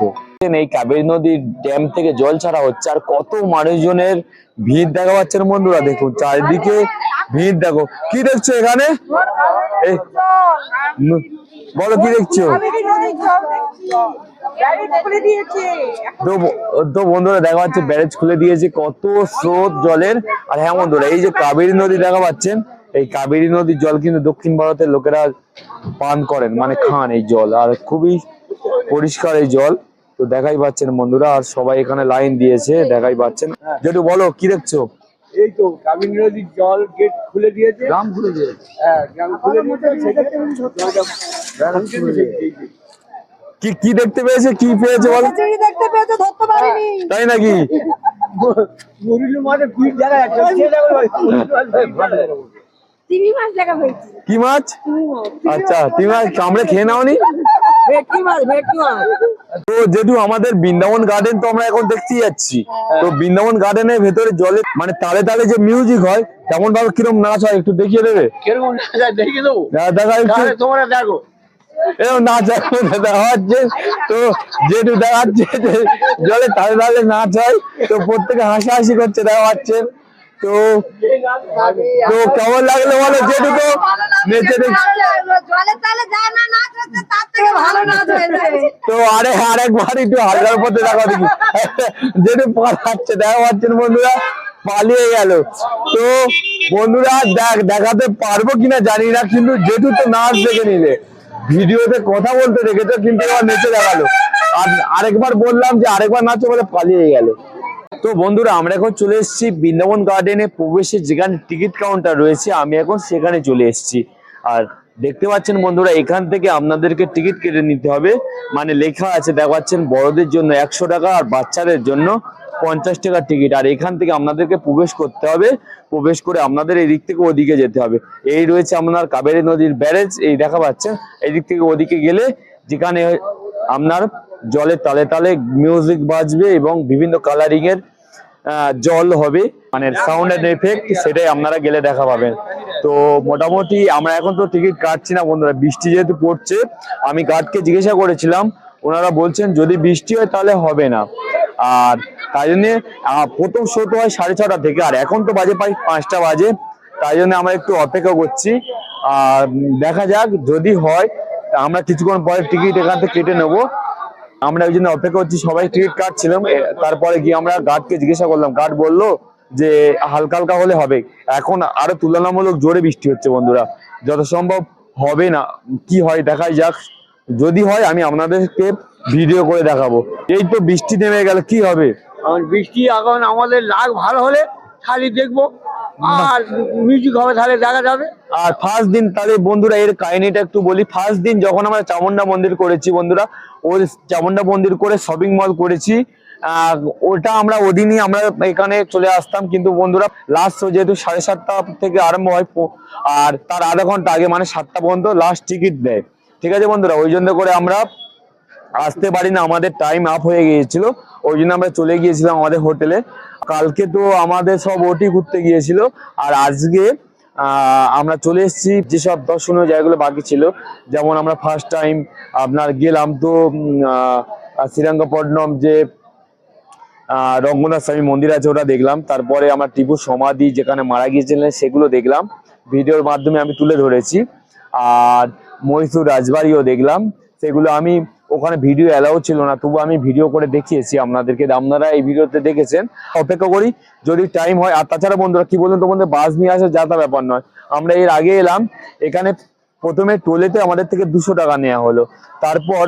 এই কাবেরী নদীর ড্যাম থেকে জল ছাড়া হচ্ছে, আর কত মানুষজনের ভিড় দেখা পাচ্ছেন বন্ধুরা, দেখুন চারিদিকে ভিড়। দেখো কি দেখছো এখানে, বলো কি দেখছো? তো বন্ধুরা দেখা পাচ্ছে ব্যারেজ খুলে দিয়েছে, কত স্রোত জলের। আর হ্যাঁ বন্ধুরা এই যে কাবেরী নদী দেখা পাচ্ছেন, এই কাবেরী নদীর জল কিন্তু দক্ষিণ ভারতের লোকেরা পান করেন, মানে খান এই জল, আর খুবই পরিষ্কার এই জল। তো দেখাই পাচ্ছেন বন্ধুরা, আর সবাই এখানে লাইন দিয়েছে, দেখাই পাচ্ছেন। যেটু বলো কি দেখছো? এই তো কাবেরী নদীর জল গেট খুলে দিয়েছে, গ্রাম খুলে দিয়েছে। হ্যাঁ, গ্রাম খুলে দিয়েছে। কি কি দেখতে পেয়েছে, কি পেয়েছে বলো? দেখতে পেয়েছে, ধরতে পারিনি। তাই নাকি? মরিলু মাঠে ভিড় দেখা যাচ্ছে। চিংড়ি মাছ দেখা হয়েছে। কি মাছ? আচ্ছা তুমি মাছ কামড়ে খেয়ে নাওনি? ভেটকি মাছ, ভেটকি মাছ। তো যেহেতু আমাদের বৃন্দাবন গার্ডেন তো আমরা এখন দেখতেই যাচ্ছি, তো বৃন্দাবন গার্ডেনের ভেতরে জলে মানে তালে তালে যে মিউজিক হয় তেমন ভাবে কিরকম নাচ হয় একটু দেখিয়ে দেবে? কিরকম দেখে দেবো, দেখা একটু তোমরা দেখো এরকম নাচ দেখা যাচ্ছে। তো যেহেতু দেখাচ্ছে যে জলে তালে তালে নাচ হয়, তো প্রত্যেকে হাসাহাসি করছে দেখা পাচ্ছে। তো তো কেমন লাগলো বলো? যেটুকু নেচে দেখছি জলে তালে যায় না, নাচ হচ্ছে তার থেকে ভালো নাচ হয়েছে। তো আরেকবার একটু হালকার পথে দেখা দেখি, যেটু পালাচ্ছে দেখা পাচ্ছেন বন্ধুরা, পালিয়ে গেল। তো বন্ধুরা দেখাতে পারবো কিনা জানি না, কিন্তু যেটু তো নাচ দেখে নিলে, ভিডিওতে কথা বলতে দেখেছো কিন্তু এবার নেচে দেখালো। আর আরেকবার বললাম যে আরেকবার নাচো বলে পালিয়ে গেল। তো বন্ধুরা আমরা এখন চলে এসেছি বৃন্দাবন গার্ডেনে প্রবেশের যেখানে টিকিট কাউন্টার রয়েছে, আমি এখন সেখানে চলে এসেছি। আর দেখতে পাচ্ছেন বন্ধুরা এখান থেকে আপনাদেরকে টিকিট কেটে নিতে হবে, মানে লেখা আছে দেখা পাচ্ছেন বড়দের জন্য 100 টাকা আর বাচ্চাদের জন্য 50 টাকার টিকিট। আর এখান থেকে আপনাদেরকে প্রবেশ করতে হবে, প্রবেশ করে আপনাদের এই দিক থেকে ওদিকে যেতে হবে। এই রয়েছে আপনার কাবেরী নদীর ব্যারেজ, এই দেখা পাচ্ছেন। এই দিক থেকে ওদিকে গেলে যেখানে আপনার জলের তালে তালে মিউজিক বাজবে এবং বিভিন্ন কালারিং এর জল হবে। মানে সাউন্ড এন্ড এফেক্ট, সেটাই আপনারা গেলে দেখা পাবেন। তো মোটামুটি আমরা এখন তো টিকিট কাটছি না বন্ধুরা, বৃষ্টি যেহেতু পড়ছে। আমি গার্ডকে জিজ্ঞাসা করেছিলাম, ওনারা বলছেন যদি বৃষ্টি হয় তাহলে হবে না। আর তাই জন্য প্রথম শো তো হয় 6:30 থেকে, আর এখন তো বাজে প্রায় 5টা বাজে। তাই জন্য আমরা একটু অপেক্ষা করছি, আর দেখা যাক যদি হয় আমরা কিছুক্ষণ পরে টিকিট এখান থেকে কেটে নেবো। আমরা ওই জন্য অপেক্ষা করছি, সবাই টিকিট কাটছিলাম। তারপরে গিয়ে আমরা গার্ডকে জিজ্ঞাসা করলাম, গার্ড বললো যে হালকা হালকা হলে হবে। এখন আরো তুলনামূলক জোরে বৃষ্টি হচ্ছে বন্ধুরা, যত সম্ভব হবে না, কি হয় দেখাই যাক। যদি হয় আমি আপনাদেরকে ভিডিও করে দেখাবো। এই তো বৃষ্টি নেমে গেল, কি হবে? এখন বৃষ্টি এখন আমাদের লাগ ভালো হলে খালি দেখবো, আর মিউজিক হবে তাহলে দেখা যাবে। আর ফার্স্ট দিন তাহলে বন্ধুরা এর কাহিনীটা একটু বলি। ফার্স্ট দিন যখন আমরা চামুন্ডা মন্দির করেছি বন্ধুরা, ওই চামুন্ডা মন্দির করে শপিং মল করেছি, ওটা আমরা ওদিনই আমরা এখানে চলে আসতাম। কিন্তু বন্ধুরা লাস্ট শো যেহেতু 7:30 থেকে আরম্ভ হয়, আর তার আধা ঘন্টা আগে মানে 7টা পর্যন্ত লাস্ট টিকিট দেয়। ঠিক আছে বন্ধুরা, ওই জন্য করে আমরা আসতে পারি না, আমাদের টাইম আপ হয়ে গিয়েছিল। ওই জন্য আমরা চলে গিয়েছিলাম আমাদের হোটেলে। কালকে তো আমাদের সব ওটি ঘুরতে গিয়েছিল, আর আজকে আমরা চলে এসেছি যেসব দর্শনীয় জায়গাগুলো বাকি ছিল। যেমন আমরা ফার্স্ট টাইম আপনার গেলাম তো শ্রীরঙ্গপট্টনম যে রঙ্গনাথ স্বামী মন্দির আছে ওটা দেখলাম। তারপরে আমরা টিপুর সমাধি যেখানে মারা গিয়েছিলেন সেগুলো দেখলাম, ভিডিওর মাধ্যমে আমি তুলে ধরেছি। আর মহীশূর রাজবাড়িও দেখলাম, সেগুলো আমি ওখানে ভিডিও অ্যালাউ ছিল না, তবু আমি ভিডিও করে দেখিয়েছি আপনাদেরকে, আপনারা এই ভিডিওতে দেখেছেন। অপেক্ষা করি যদি টাইম হয়। আর তাছাড়া বন্ধুরা কি বলুন তো বন্ধু, বাস নিয়ে আসা যা তা ব্যাপার নয়। আমরা এর আগে এলাম, এখানে প্রথমে টোলেতে আমাদের থেকে 200 টাকা নেওয়া হলো, তারপর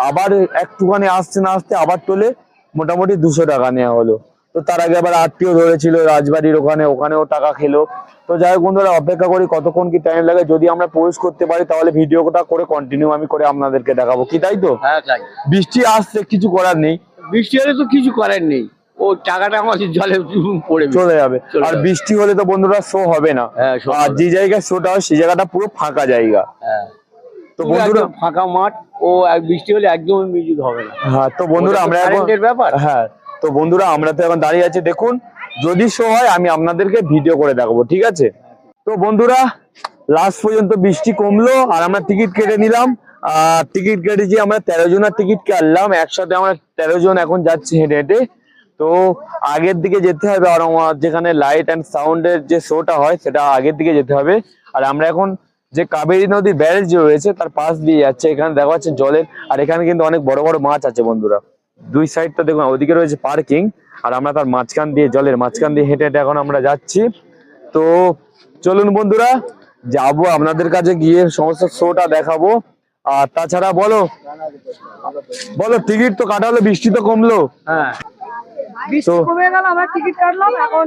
আবার একটুখানি আসতে না আসতে আবার টোলে মোটামুটি 200 টাকা নেওয়া হলো। তো তার আগে আবার আত্মীয় ধরেছিল রাজবাড়ির ওখানে, ওখানেও টাকা খেলো। তো যাই হোক বন্ধুরা, অপেক্ষা করি কতক্ষণ কি টাইম লাগে। যদি আমরা প্রবেশ করতে পারি তাহলে ভিডিওটা করে কন্টিনিউ আমি করে আপনাদেরকে দেখাবো, কি তাই তো? হ্যাঁ তাই, বৃষ্টি আসছে, কিছু করার নেই। বৃষ্টি হলে তো কিছু করার নেই, ও টাকাটা আমাদের জলে পড়ে চলে যাবে। আর বৃষ্টি হলে তো বন্ধুরা শো হবে না। হ্যাঁ, show আর হবে। যে জায়গায় শোটা হয় সেই জায়গাটা পুরো ফাঁকা জায়গা। হ্যাঁ, তো বন্ধুরা ফাঁকা মাঠ, ও বৃষ্টি হলে একদম মিউজিক হবে না। হ্যাঁ, তো বন্ধুরা আমরা এখন কারেন্টের ব্যাপার। হ্যাঁ, তো বন্ধুরা আমরা তো এখন দাঁড়িয়ে আছি, দেখুন যদি শো হয় আমি আপনাদেরকে ভিডিও করে দেখাবো, ঠিক আছে? তো বন্ধুরা লাস্ট পর্যন্ত বৃষ্টি কমলো, আর আমরা টিকিট কেটে নিলাম। টিকিট কেটেছি আমরা 13 জনের টিকিট কাটলাম একসাথে, আমরা 13 জন এখন যাচ্ছি হেঁটে হেঁটে। তো আগের দিকে যেতে হবে, আর যেখানে লাইট অ্যান্ড সাউন্ডের যে শোটা হয় সেটা আগের দিকে যেতে হবে। আর আমরা এখন যে কাবেরী নদীর ব্যারেজ যে রয়েছে তার পাশ দিয়ে যাচ্ছে, এখানে দেখা যাচ্ছে জলের, আর এখানে কিন্তু অনেক বড় বড় মাছ আছে বন্ধুরা। দুই সাইডটা দেখুন, ওদিকে রয়েছে পার্কিং, আর আমরা তার মাঝখান দিয়ে, জলের মাঝখান দিয়ে হেঁটে হেঁটে এখন আমরা যাচ্ছি। তো চলুন বন্ধুরা যাবো, আপনাদের কাছে গিয়ে সমস্ত শোটা দেখাবো। আর তাছাড়া বলো টিকিট তো কাটা হলো, বৃষ্টি তো কমলো। হ্যাঁ, বৃষ্টি কমে গেল, আমরা টিকিট কাটলাম, এখন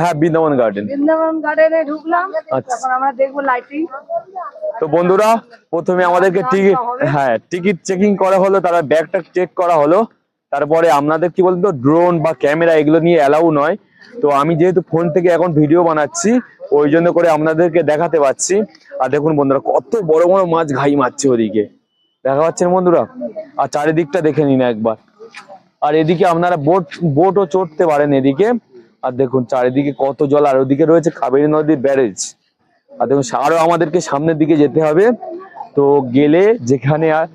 হ্যাঁ, বৃন্দাবন গার্ডেনে ঢুকলাম। আচ্ছা। এখন আমরা দেখবো লাইটিং। তো বন্ধুরা প্রথমে আমাদেরকে টিকিট, হ্যাঁ টিকিট চেকিং করা হলো, তারা ব্যাগটা চেক করা হলো। তারপরে আপনাদের কি বলতো, ড্রোন বা ক্যামেরা এগুলো নিয়ে অ্যালাউ নয়। তো আমি যেহেতু ফোন থেকে এখন ভিডিও বানাচ্ছি, ওই জন্য করে আপনাদেরকে দেখাতে পাচ্ছি। আর দেখুন বন্ধুরা কত বড় বড় মাছ ঘাই মারছে ওদিকে, দেখা পাচ্ছেন বন্ধুরা। আর চারিদিকটা দেখে নিন একবার। আর এদিকে আপনারা বোটও চড়তে পারেন এদিকে। আর দেখুন চারিদিকে কত জল, আর ওদিকে রয়েছে কাবেরী নদীর ব্যারেজ। আর দেখুন আরো আমাদেরকে সামনের দিকে যেতে হবে। তো গেলে যেখানে আর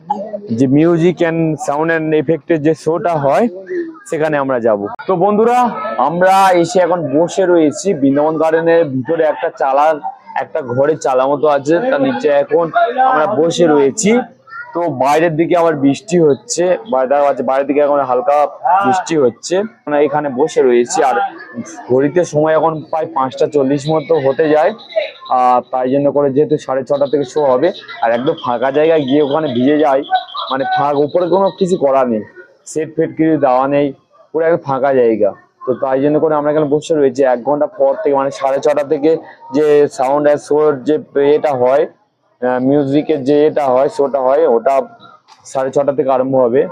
যে মিউজিক অ্যান্ড সাউন্ড অ্যান্ড এফেক্টের যে শোটা হয় সেখানে আমরা যাব। তো বন্ধুরা আমরা এসে এখন বসে রয়েছি বৃন্দাবন গার্ডেনের ভিতরে, একটা ঘরের চালা মতো আছে, তার নিচে এখন আমরা বসে রয়েছি। তো বাইরের দিকে আবার বৃষ্টি হচ্ছে, বাইরের দিকে এখন হালকা বৃষ্টি হচ্ছে, আমরা এখানে বসে রয়েছি। আর ঘড়িতে সময় এখন প্রায় 5:40 মতো হতে যায়। তাই জন্য করে যেহেতু 6:30 থেকে শো হবে, আর একদম ফাঁকা জায়গায় গিয়ে ওখানে ভিজে যায়, মানে উপরে কোনো কিছু করা নেই, সেট ফেট কিছু দেওয়া নেই, পুরো একদম ফাঁকা জায়গা। তো তাই জন্য করে আমরা এখানে বসে রয়েছি। 1 ঘন্টা পর থেকে মানে 6:30 থেকে যে সাউন্ড আর শোর যে এটা হয়, মিউজিকের যে এটা হয় শোটা হয়, ওটা 6:30 থেকে আরম্ভ হবে।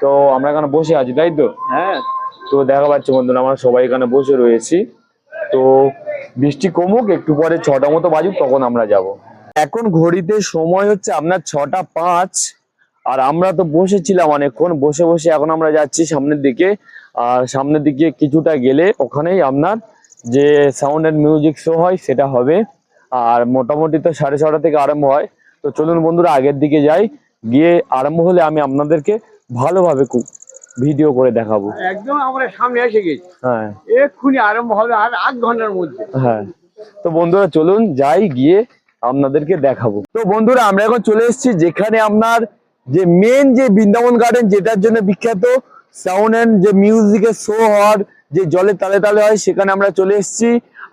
তো আমরা এখানে বসে আছি, তাই তো? হ্যাঁ, তো দেখা পাচ্ছে বন্ধুরা আমরা সবাই এখানে বসে রয়েছি। তো বৃষ্টি কমুক, একটু পরে 6টা মতো বাজুক, তখন আমরা যাব। এখন ঘড়িতে সময় হচ্ছে আপনার 6:05, আর আমরা তো বসেছিলাম অনেকক্ষণ, বসে বসে এখন আমরা যাচ্ছি সামনের দিকে। আর সামনের দিকে কিছুটা গেলে ওখানেই আপনার যে সাউন্ড অ্যান্ড মিউজিক শো হয় সেটা হবে। আর মোটামুটি তো 6:30 থেকে আরম্ভ হয়। তো চলুন বন্ধুরা আগের দিকে যাই, গিয়ে আরম্ভ হলে আমি আপনাদেরকে ভালোভাবে ভিডিও করে দেখাবো। একদম আমরা সামনে এসে গেছি, হ্যাঁ এক্ষুনি আরম্ভ হবে আর 8 ঘন্টার মধ্যে। হ্যাঁ, তো বন্ধুরা চলুন যাই, গিয়ে আপনাদেরকে দেখাবো। তো বন্ধুরা আমরা এখন চলে এসেছি যেখানে আপনার যে মেন যে বৃন্দাবন গার্ডেন, যেটার জন্য বিখ্যাত সাউন্ড অ্যান্ড যে মিউজিকের শো হওয়ার যে জলে তালে তালে হয়, সেখানে আমরা চলে এসেছি।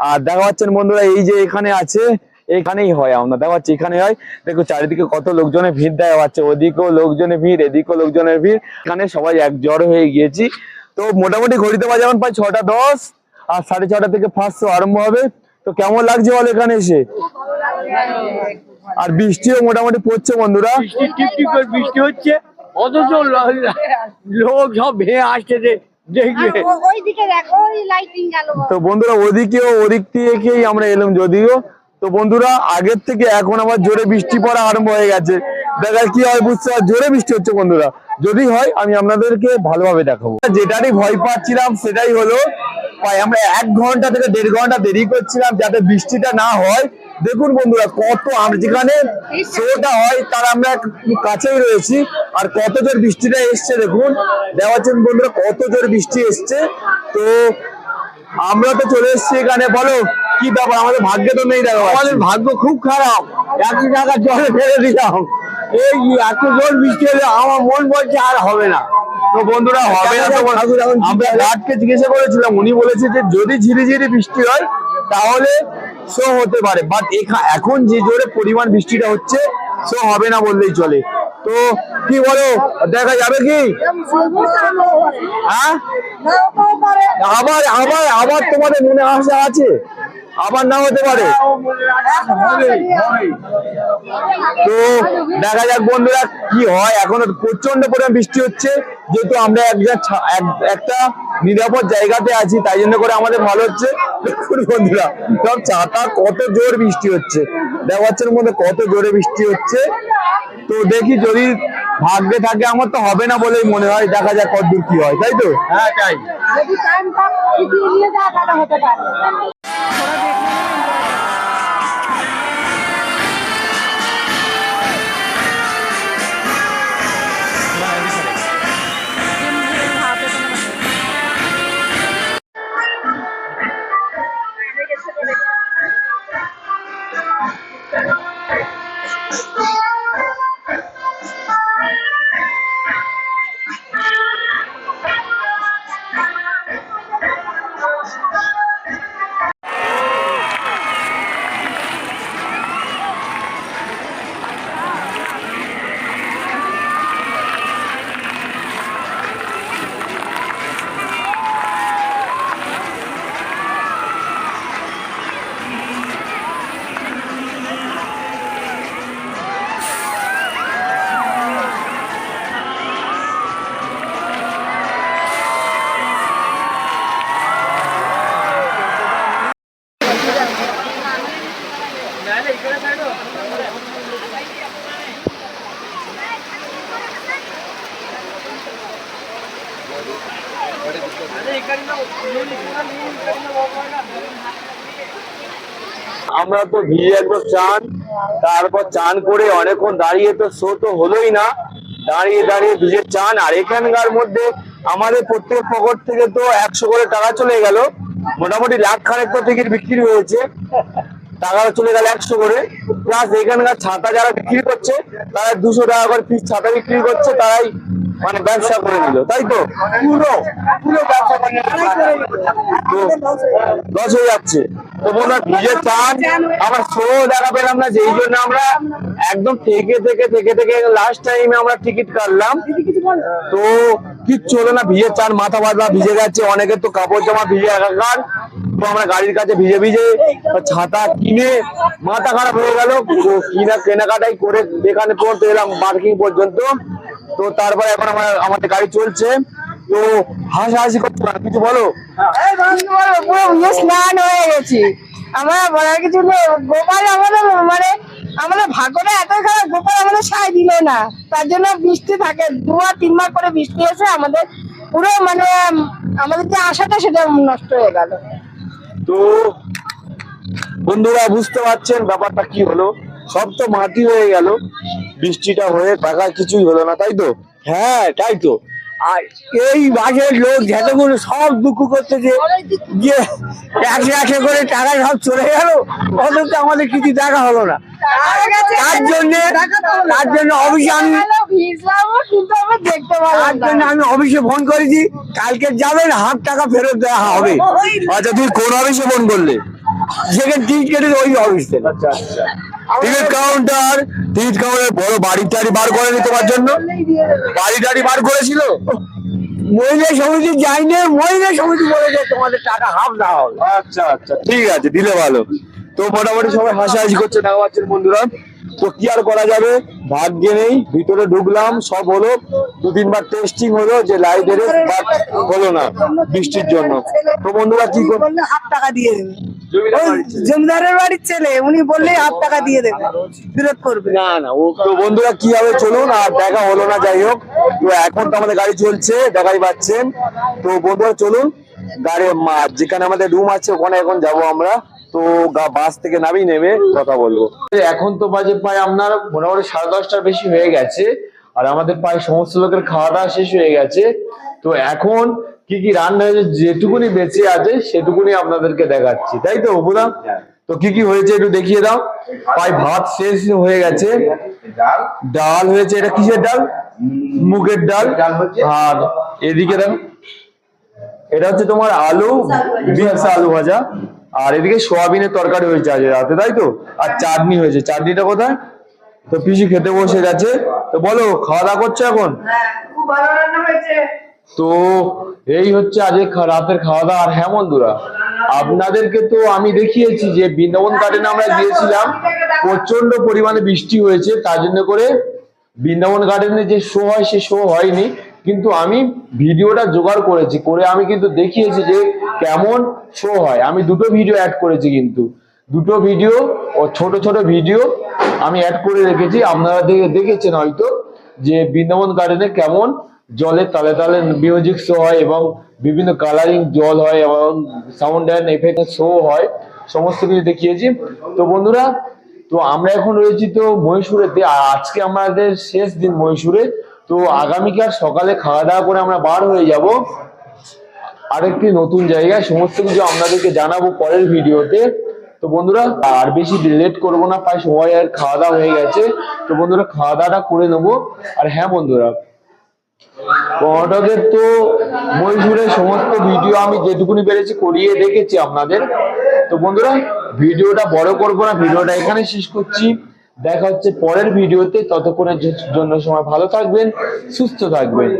আর দেখা পাচ্ছেন বন্ধুরা এই যে এখানে আছে, এখানেই হয়, আমরা দেখা পাচ্ছি এখানে হয়। দেখো চারিদিকে কত লোকজনের ভিড় দেখা পাচ্ছে, ওদিকেও লোকজনের ভিড়, এদিকেও লোকজনের ভিড়, এখানে সবাই এক জড় হয়ে গিয়েছি। তো মোটামুটি ঘড়িতে বাজে এখন প্রায় 6:10, আর 6:30 থেকে ফার্স্ট শো আরম্ভ হবে। তো কেমন লাগছে বল এখানে এসে? আর বৃষ্টিও মোটামুটি পড়ছে বন্ধুরা, বৃষ্টি টিপ টিপ করে বৃষ্টি হচ্ছে, অথচ লোক সব ভেঙে আসছে দেখবে। ওইদিকে দেখো, ওই লাইটিং গেল। তো বন্ধুরা ওদিকেও ওদিক থেকেই আমরা এলাম যদিও। তো বন্ধুরা আগের থেকে এখন আবার জোরে বৃষ্টি পড়া আরম্ভ হয়ে গেছে, দেখা কি হয় বুঝতে পার, জোরে বৃষ্টি হচ্ছে বন্ধুরা। যদি হয় আমি আপনাদেরকে ভালোভাবে দেখাবো। যেটারই ভয় পাচ্ছিলাম সেটাই হলো, প্রায় আমরা 1 ঘন্টা থেকে 1.5 ঘন্টা দেরি করছিলাম যাতে বৃষ্টিটা না হয়। দেখুন বন্ধুরা কত, আমরা যেখানে শোটা হয় তার আমরা কাছেই রয়েছি, আর কত জোর বৃষ্টিটা এসছে দেখুন, দেখা যাচ্ছে বন্ধুরা কত জোর বৃষ্টি এসছে। তো আমরা তো চলে এসেছি এখানে, বলো কি ব্যাপার, আমাদের ভাগ্যে তো নেই, দেখো আমাদের ভাগ্য খুব খারাপ, 1 টাকা জলে ফেলে দিলাম। এই এত জোর বৃষ্টি হলে আমার মন বলছে আর হবে না। তো বন্ধুরা হবে না, তো আমরা গার্ডকে জিজ্ঞাসা করেছিলাম, উনি বলেছে যে যদি ঝিরিঝিরি বৃষ্টি হয় তাহলে শো হতে পারে, বাট এখন যে জোরে পরিমাণ বৃষ্টিটা হচ্ছে শো হবে না বললেই চলে। তো কি বলো, দেখা যাবে কি? হ্যাঁ, আবার আবার আবার তোমাদের মনে আশা আছে, আবার না হতে পারে। তো দেখা যাক বন্ধুরা কি হয়। এখন প্রচন্ড পরিমাণ বৃষ্টি হচ্ছে, যেহেতু আমরা একটা নিরাপদ জায়গাতে আছি, তাই জন্য করে আমাদের ভালো হচ্ছে। দেখুন বন্ধুরা সব ছাতা, কত জোর বৃষ্টি হচ্ছে, দেখা যাচ্ছে মধ্যে কত জোরে বৃষ্টি হচ্ছে। তো দেখি যদি ভাগ্যে থাকে, আমার তো হবে না বলেই মনে হয়, দেখা যাক কতদূর কি হয়, তাই তো? হ্যাঁ তাই। যদি টাইমটা পিছিয়ে নিয়ে যায় তাহলে হতে পারে। আমরা তো ভিজে একদম চান, তারপর চান করে অনেকক্ষণ দাঁড়িয়ে, তো শো তো হলোই না, দাঁড়িয়ে দাঁড়িয়ে ভিজে চান। আর এখানকার মধ্যে আমাদের প্রত্যেক পকেট থেকে তো 100 করে টাকা চলে গেল, মোটামুটি 1.5 লাখ তো টিকিট বিক্রি হয়েছে, টাকা চলে গেল 100 করে। প্লাস এখানকার ছাতা যারা বিক্রি করছে তারা 200 টাকা করে পিস ছাতা বিক্রি করছে, তারাই মানে ব্যবসা করে দিল, তাই তো? পুরো পুরো ব্যবসা তো লস হয়ে যাচ্ছে। তো বন্ধুরা ভিজে চান, আমার শো দেখা পেলাম না, যেই জন্য আমরা একদম থেকে থেকে থেকে থেকে লাস্ট টাইমে আমরা টিকিট কাটলাম। তো কিচ্ছু হলো না, ভিজে চান, মাথা বাঁধা ভিজে গেছে, অনেকের তো কাপড় জামা ভিজে একাকার। তো আমরা গাড়ির কাছে ভিজে ভিজে ছাতা কিনে মাথা খারাপ হয়ে গেল, কেনাকাটাই করে এখানে পৌঁছে এলাম পার্কিং পর্যন্ত। তো তারপরে এখন আমাদের গাড়ি চলছে, তো হাসাহাসি করতে পারে, কিছু বলো। পুরো স্নান হয়ে গেছি, আমরা বলার কিছু নেই। গোপাল আমাদের মানে আমাদের ভাগ্যটা এত খারাপ, গোপাল আমাদের সায় দিল না, তার জন্য বৃষ্টি থাকে 2 আর 3 মাস করে বৃষ্টি এসে আমাদের পুরো মানে আমাদের যে আশাটা সেটা নষ্ট হয়ে গেল। তো বন্ধুরা বুঝতে পারছেন ব্যাপারটা কি হলো, সব তো মাটি হয়ে গেল, বৃষ্টিটা হয়ে টাকা কিছুই হলো না, তাই তো? হ্যাঁ তাই তো। আর এই বাসের লোক যতগুলো সব দুঃখ করছে যে একশো একশো করে টাকা সব চলে গেল, অথচ আমাদের কিছু দেখা হলো না। তার জন্য অফিসে আমি ভিজলামও কিন্তু আমরা দেখতে তার পারলাম না। জন্য আমি অফিসে ফোন করেছি, কালকে যাবেন, হাফ টাকা ফেরত দেওয়া হবে। আচ্ছা তুমি কোন অফিসে ফোন করলে? সেখানে টিকিট কেটে ওই অফিসে। আচ্ছা আচ্ছা, টিকিট কাউন্টার বড় বাড়ি টাড়ি বার করেনি তোমার জন্য? বাড়ি টাড়ি বার করেছিল? মহিলা সমিতি যায়নি, মহিলা সমিতি বলেছে তোমাদের টাকা হাফ দেওয়া হবে। আচ্ছা আচ্ছা, ঠিক আছে, দিলে ভালো। তো মোটামুটি সবাই হাসাহাসি করছে, টাকা পাচ্ছেন বন্ধুরা। তো কি আর করা যাবে, ভাগ্যে নেই। ভিতরে ঢুকলাম, সব হলো, 2-3 বার টেস্টিং হলো যে লাইট এর, বাট হলো না বৃষ্টির জন্য। তো বন্ধুরা কি করবো, বললে হাফ টাকা দিয়ে দেবে, জমিদার বাড়ির ছেলে। জমিদারের বাড়ির ছেলে, উনি বললেই হাফ টাকা দিয়ে দেবে, বিরোধ করবে না না, ও তো বন্ধুরা কি হবে চলুন, আর দেখা হলো না, যাই হোক। তো এখন তো আমাদের গাড়ি চলছে, দেখাই পাচ্ছেন। তো বন্ধুরা চলুন, গাড়ি যেখানে আমাদের রুম আছে ওখানে এখন যাব আমরা। তো বাস থেকে নামিয়ে নেমে কথা বলবো। এখন তো বাজে প্রায় আপনার মোটামুটি 10:30টার বেশি হয়ে গেছে, আর আমাদের প্রায় সমস্ত লোকের খাওয়া দাওয়া শেষ হয়ে গেছে। তো এখন কি কি রান্না হয়েছে, যেটুকুনি বেঁচে আছে সেটুকুনি আপনাদেরকে দেখাচ্ছি, তাই তো বুঝলাম? তো কি কি হয়েছে একটু দেখিয়ে দাও। প্রায় ভাত শেষ হয়ে গেছে, ডাল হয়েছে, এটা কিসের ডাল? মুগের ডাল। আর এদিকে দেখো, এটা হচ্ছে তোমার আলু, বিনস আলু ভাজা। আর এদিকে সোয়াবিনের তরকারি হয়েছে আজ রাতে, তাই তো? আর চাটনি হয়েছে, চাটনিটা কোথায়? তো পিসি খেতে বসে গেছে। তো বলো, খাওয়া দাওয়া করছো এখন? খুব ভালো রান্না হয়েছে। তো এই হচ্ছে আজকে রাতের খাওয়া দাওয়া। আর হ্যাঁ বন্ধুরা, আপনাদেরকে তো আমি দেখিয়েছি যে বৃন্দাবন গার্ডেনে আমরা গিয়েছিলাম, প্রচন্ড পরিমাণে বৃষ্টি হয়েছে, তার জন্য করে বৃন্দাবন গার্ডেনে যে শো হয় সে শো হয়নি। কিন্তু আমি ভিডিওটা জোগাড় করেছি, করে আমি কিন্তু দেখিয়েছি যে কেমন শো হয়। আমি দুটো ভিডিও অ্যাড করেছি, কিন্তু দুটো ভিডিও ও ছোট ছোট ভিডিও আমি অ্যাড করে রেখেছি। আপনারা দেখেছেন হয়তো যে বৃন্দাবন গার্ডেনে কেমন জলের তালে তালে মিউজিক শো হয়, এবং বিভিন্ন কালারিং জল হয়, এবং সাউন্ড অ্যান্ড এফেক্ট শো হয়, সমস্ত কিছু দেখিয়েছি। তো বন্ধুরা, তো আমরা এখন রয়েছি তো মহীশূরেতে, আর আজকে আমাদের শেষ দিন মহীশূরে। তো আগামীকাল সকালে খাওয়া দাওয়া করে আমরা বার হয়ে যাব আরেকটি নতুন জায়গায়। সমস্ত কিছু আপনাদেরকে জানাবো পরের ভিডিওতে। তো বন্ধুরা আর বেশি লেট করবো না, প্রায় সময় আর খাওয়া দাওয়া হয়ে গেছে। তো বন্ধুরা খাওয়া দাওয়াটা করে নেবো। আর হ্যাঁ বন্ধুরা, কর্ণাটকের তো মহীশূরের সমস্ত ভিডিও আমি যেটুকুনি পেরেছি করিয়ে দেখেছি আপনাদের। তো বন্ধুরা ভিডিওটা বড় করবো না, ভিডিওটা এখানে শেষ করছি। দেখা হচ্ছে পরের ভিডিওতে, ততক্ষণের জন্য সময় ভালো থাকবেন, সুস্থ থাকবেন।